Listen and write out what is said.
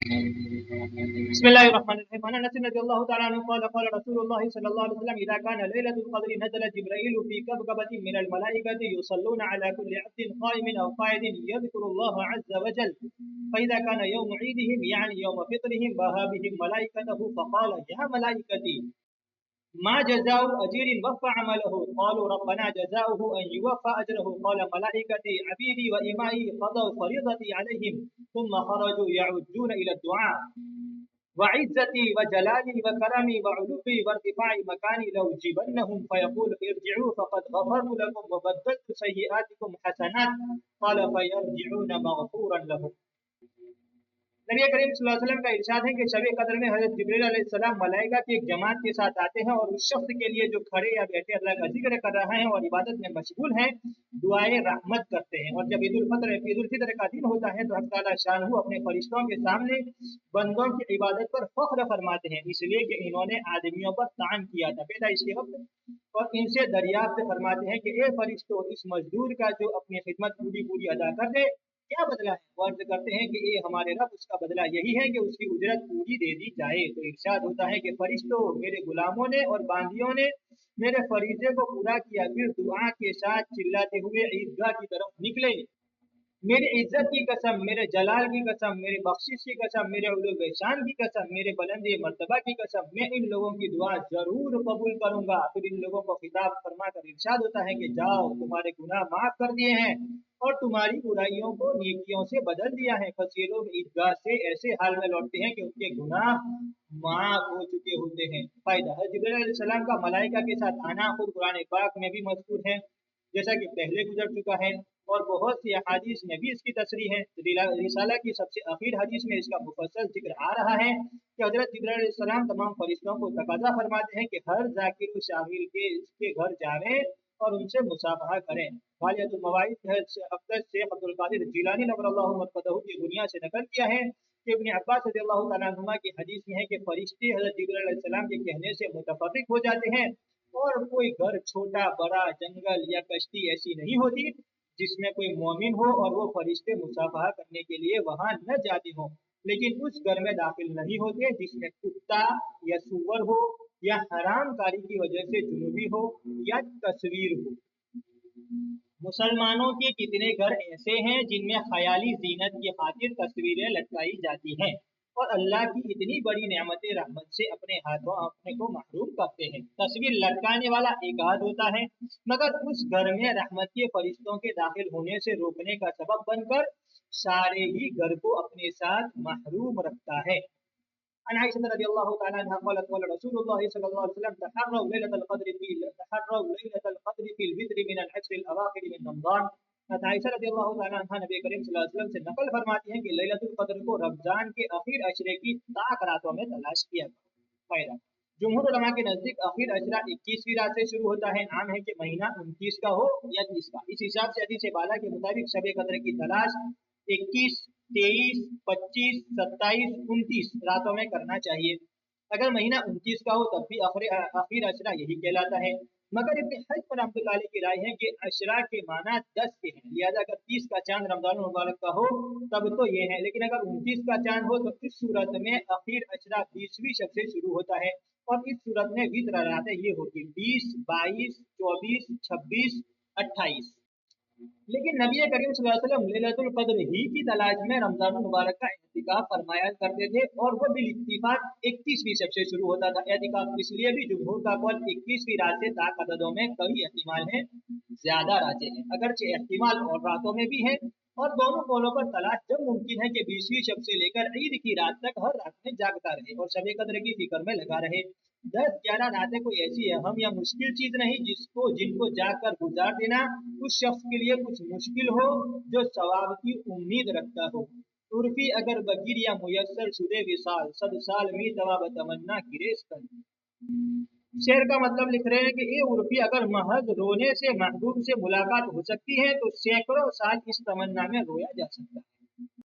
بسم الله الرحمن الرحيم. عن انس رضي الله تعالى عنه قال قال رسول الله صلى الله عليه وسلم: اذا كان ليله القدر نزل جبرائيل في كبكبه من الملائكه يصلون على كل عبد قائم او قاعد يذكر الله عز وجل، فاذا كان يوم عيدهم يعني يوم فطرهم بها بهم ملائكته فقال: يا ملائكتي ما جزاء أجير وفى عمله؟ قالوا ربنا جزاؤه أن يوفى أجره. قال ملائكتي عبيدي وإمائي قضوا فريضتي عليهم ثم خرجوا يعجون إلى الدعاء وعزتي وجلالي وكرمي وعلوي وارتفاع مكاني لو جبنهم فيقول ارجعوا فقد غفرت لكم وبدلت سيئاتكم حسنات. قال فيرجعون مغفورا لهم. नबी करीम सल्लल्लाहु अलैहि वसल्लम का इरशाद है कि शब कद्र में हजरत जिब्रील अलैहिस्सलाम मलाइका की एक जमात के साथ आते हैं और उस शख्स के लिए जो खड़े या बैठे अल्लाह का जिक्र कर रहा है और इबादत में मशगूल हैं दुआए रहमत करते हैं। और जब ईद उल फितर का दिन होता है तो अल्लाह ताला शानहू अपने फरिश्तों के सामने बंदों की इबादत पर फख्र फरमाते हैं, इसलिए कि इन्होंने आदमियों पर तान किया था पैदाइश के वक्त, और इनसे दरियाफ्त फरमाते हैं कि ए फरिश्तों, इस मजदूर का जो अपनी खिदमत पूरी अदा कर दे क्या बदला है? वो अर्ज करते हैं कि ये हमारे रब, उसका बदला यही है कि उसकी उजरत पूरी दे दी जाए। तो इरशाद होता है कि फरिश्तों, मेरे गुलामों ने और बांदियों ने मेरे फरीजे को पूरा किया, फिर दुआ के साथ चिल्लाते हुए ईदगाह की तरफ निकले। मेरी इज्जत की कसम, मेरे जलाल की कसम, मेरे बख्शिश की कसम, मेरे उलूए शान की कसम, मेरे बुलंदी मर्तबा की कसम, मैं इन लोगों की दुआ जरूर कबूल करूंगा। फिर इन लोगों को खिताब फरमाकर इरशाद होता है कि जाओ, तुम्हारे गुनाह माफ कर दिए हैं और तुम्हारी बुराइयों को नेकियों से बदल दिया है। बस ये लोग ईदगाह से ऐसे हाल में लौटते हैं कि उनके गुनाह माफ हो चुके होते हैं। फायदा है जिब्रील अलैहिस्सलाम का मलाइका के साथ आना खुद कुरान पाक में भी मज़कूर है, जैसा कि पहले गुजर चुका है, और बहुत सी हदीस में भी इसकी तसरीह है। रिसाला की सबसे आखिर हदीस में इसका मुफस्सल जिक्र आ रहा है कि हजरत जिब्रील अलैहिस्सलाम तमाम फरिश्तों को तकाजा फरमाते हैं कि हर जाकिर शामिल के इसके घर जाएं और उनसे मुसाफहा करें। वालियतुल मवाइद हज़रत शेख अब्दुल कादिर जिलानी नज़रल्लाहु मरकज़हू की दुनिया से नकल किया है कि इब्न अब्बास रज़ियल्लाहु तआला अन्हुमा की हदीस में है कि फरिश्ते हजरत जिब्रील अलैहिस्सलाम के कहने से मुतफर्रिक हो जाते हैं, और कोई घर छोटा बड़ा जंगल या कश्ती ऐसी नहीं होती जिसमें कोई मोमिन हो और वो फरिश्ते मुसाफहा करने के लिए वहां न जाते हों, लेकिन उस घर में दाखिल नहीं होते जिसमें कुत्ता या सुअर हो या हराम कारी की वजह से जुनूबी हो या तस्वीर हो। मुसलमानों के कितने घर ऐसे हैं जिनमें ख्याली जीनत की खातिर तस्वीरें लटकाई जाती हैं और अल्लाह की इतनी बड़ी नेमत रहमत से अपने हाथों अपने को महरूम करते हैं। तस्वीर लटकाने वाला एक आध होता है, मगर उस घर में रहमत के फरिश्तों के दाखिल होने से रोकने का सबब बनकर सारे ही घर को अपने साथ महरूम रखता है। عن عائشة رضي الله تعالى عنها قالت قال رسول الله صلى الله عليه وسلم تحروا ليلة القدر في البدر من العشر الأواخر من رمضان। عائشہ رضی اللہ تعالیٰ عنہ نبی کریم صلی اللہ علیہ وسلم سے نقل فرماتی ہیں کہ لیلۃ القدر کو رمضان کے اخیر عشرے کی طاق راتوں میں تلاش کیا گیا۔ جمہور علماء کے نزدیک اخیر عشرہ 21ویں رات سے شروع ہوتا ہے، عام ہے کہ مہینہ 29 کا ہو یا 30 کا۔ اس حساب سے حدیث بالا کے مطابق شب قدر کی تلاش 21 23 25 27 29 راتوں میں کرنا چاہیے۔ اگر مہینہ 29 کا ہو تب بھی آخر عشرہ یہی کہلاتا ہے، مگر ابن حجر رحمۃ اللہ علیہ کی رائے ہے کہ عشرہ کے معنی 10 کے ہیں، لہذا اگر 30 کا چاند رمضان المبارک کا ہو تب تو یہ ہے، لیکن اگر 29 کا چاند ہو تو اس صورت میں آخر عشرہ 20ویں شب سے شروع ہوتا ہے، اور اس صورت میں وتر راتیں یہ ہوتی 20 22 24 26 28۔ لیکن نبی کریم صلی اللہ علیہ وسلم لیلۃ القدر ہی کی تلاش میں رمضان المبارک کا اعتکاف فرمایا کرتے تھے، اور وہ بالاتفاق 31ویں شب سے شروع ہوتا تھا اعتکاف۔ اس لیے بھی جمہور کا قول 21ویں رات سے تا عددوں میں کئی احتمال ہیں، زیادہ راتیں ہیں، اگرچہ احتمال اور راتوں میں بھی ہے، اور دونوں قولوں پر تلاش جب ممکن ہے کہ 20ویں شب سے لے کر عید کی رات تک ہر رات میں جاگتا رہے اور شب قدر کی فکر میں لگا رہے۔ 10-11 راتیں کوئی ایسی اہم یا مشکل چیز نہیں جن کو جا کر گزار دینا اس شخص کے لیے کچھ مشکل ہو جو ثواب کی امید رکھتا ہو۔ عرفی اگر بگیر یا میسر شدے وصال 100 سال می تواب تمنا گریز کر۔ شعر کا مطلب لکھ رہے ہیں کہ یہ عرفی اگر محض رونے سے محبوب سے ملاقات ہو سکتی ہے تو سینکڑوں سال اس تمنا میں رویا جا سکتا ہے۔